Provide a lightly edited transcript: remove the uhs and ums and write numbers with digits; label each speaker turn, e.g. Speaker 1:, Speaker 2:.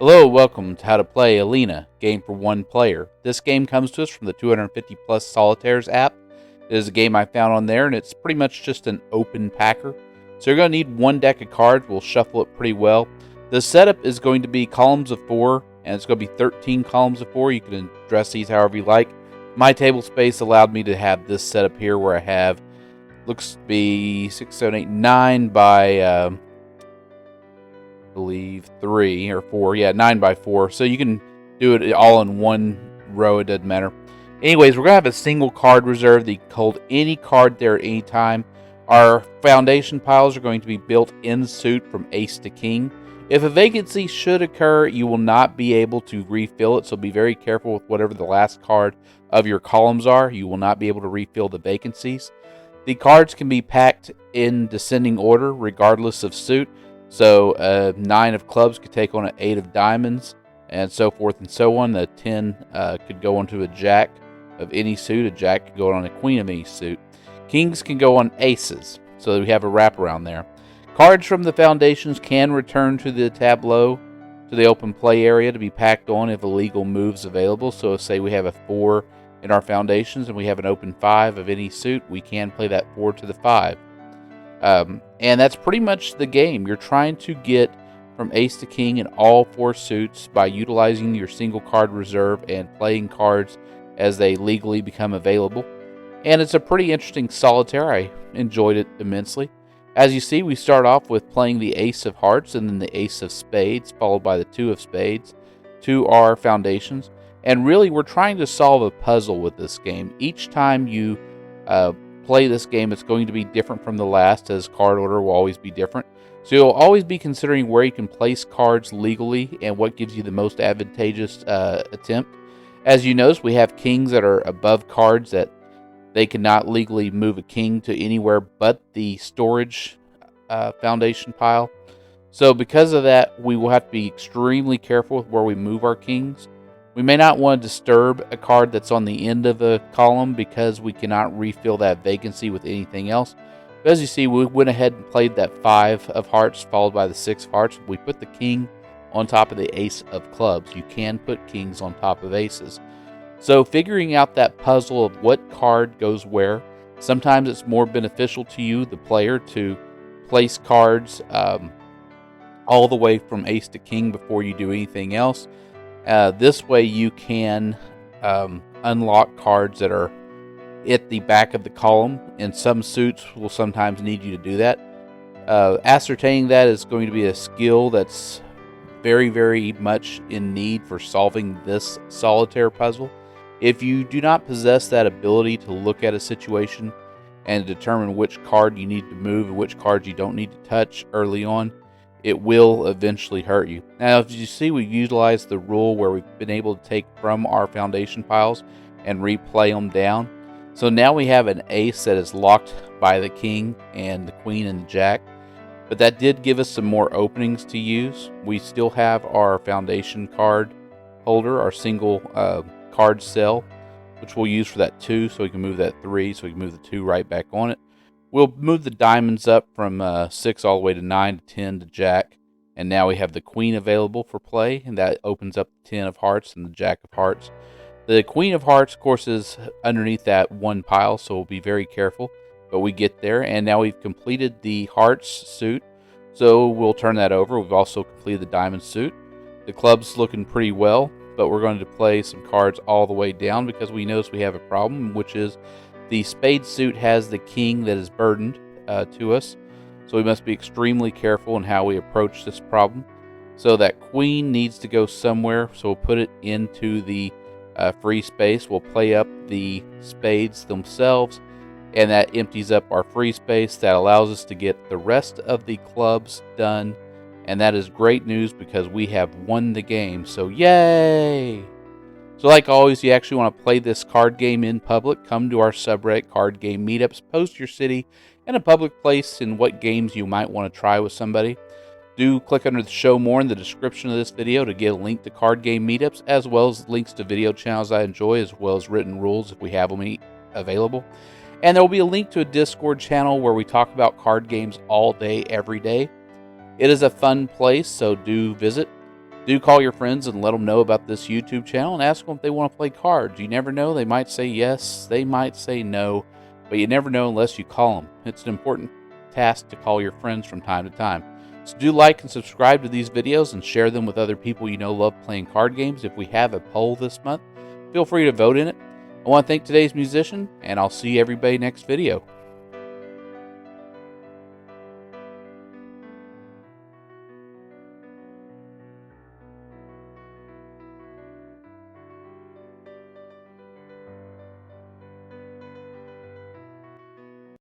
Speaker 1: Hello, welcome to How to Play Alina, game for one player. This game comes to us from the 250 plus Solitaires app. It is a game I found on there, and it's pretty much just an open packer. So you're going to need one deck of cards. We'll shuffle it pretty well. The setup is going to be columns of 4, and it's going to be 13 columns of 4. You can address these however you like. My table space allowed me to have this setup here where I have, looks to be 6, 7, 8, 9 by... believe 3 or 4. Yeah, 9 by 4. So you can do it all in one row. It doesn't matter. Anyways, we're going to have a single card reserve that you can hold any card there at any time. Our foundation piles are going to be built in suit from ace to king. If a vacancy should occur, you will not be able to refill it. So be very careful with whatever the last card of your columns are. You will not be able to refill the vacancies. The cards can be packed in descending order regardless of suit. So a 9 of clubs could take on an 8 of diamonds, and so forth and so on. The 10 could go onto a jack of any suit. A jack could go on a queen of any suit. Kings can go on aces, so we have a wraparound there. Cards from the foundations can return to the tableau, to the open play area to be packed on if a legal move's available. So say we have a 4 in our foundations and we have an open 5 of any suit, we can play that 4 to the 5. And that's pretty much the game. You're trying to get from ace to king in all 4 suits by utilizing your single card reserve and playing cards as they legally become available. And it's a pretty interesting solitaire. I enjoyed it immensely. As you see, we start off with playing the ace of hearts and then the ace of spades, followed by the 2 of spades to our foundations. And really, we're trying to solve a puzzle with this game. Each time you play this game, it's going to be different from the last, as card order will always be different. So you'll always be considering where you can place cards legally and what gives you the most advantageous attempt. As you notice, we have kings that are above cards that they cannot legally move a king to anywhere but the storage foundation pile. So because of that, we will have to be extremely careful with where we move our kings. We may not want to disturb a card that's on the end of the column because we cannot refill that vacancy with anything else. But as you see, we went ahead and played that 5 of hearts followed by the 6 of hearts. We put the king on top of the ace of clubs. You can put kings on top of aces. So figuring out that puzzle of what card goes where, sometimes it's more beneficial to you, the player, to place cards all the way from ace to king before you do anything else. This way you can unlock cards that are at the back of the column, and some suits will sometimes need you to do that. Ascertaining that is going to be a skill that's very, very much in need for solving this solitaire puzzle. If you do not possess that ability to look at a situation and determine which card you need to move and which cards you don't need to touch early on, it will eventually hurt you. Now, as you see, we've utilized the rule where we've been able to take from our foundation piles and replay them down. So now we have an ace that is locked by the king and the queen and the jack. But that did give us some more openings to use. We still have our foundation card holder, our single card cell, which we'll use for that 2, so we can move that 3, so we can move the 2 right back on it. We'll move the diamonds up from 6 all the way to 9 to 10 to jack. And now we have the queen available for play, and that opens up the 10 of hearts and the jack of hearts. The queen of hearts, of course, is underneath that one pile, so we'll be very careful. But we get there, and now we've completed the hearts suit, so we'll turn that over. We've also completed the diamond suit. The club's looking pretty well, but we're going to play some cards all the way down because we notice we have a problem, which is the spade suit has the king that is burdened to us. So we must be extremely careful in how we approach this problem. So that queen needs to go somewhere, so we'll put it into the free space. We'll play up the spades themselves, and that empties up our free space. That allows us to get the rest of the clubs done, and that is great news because we have won the game. So yay! So like always, you actually want to play this card game in public. Come to our subreddit card game meetups, post your city and a public place and what games you might want to try with somebody. Do click under the show more in the description of this video to get a link to card game meetups, as well as links to video channels I enjoy, as well as written rules if we have them available. And there will be a link to a Discord channel where we talk about card games all day, every day. It is a fun place, so do visit. Do call your friends and let them know about this YouTube channel and ask them if they want to play cards. You never know. They might say yes, they might say no, but you never know unless you call them. It's an important task to call your friends from time to time. So do like and subscribe to these videos and share them with other people you know love playing card games. If we have a poll this month, feel free to vote in it. I want to thank today's musician, and I'll see everybody next video.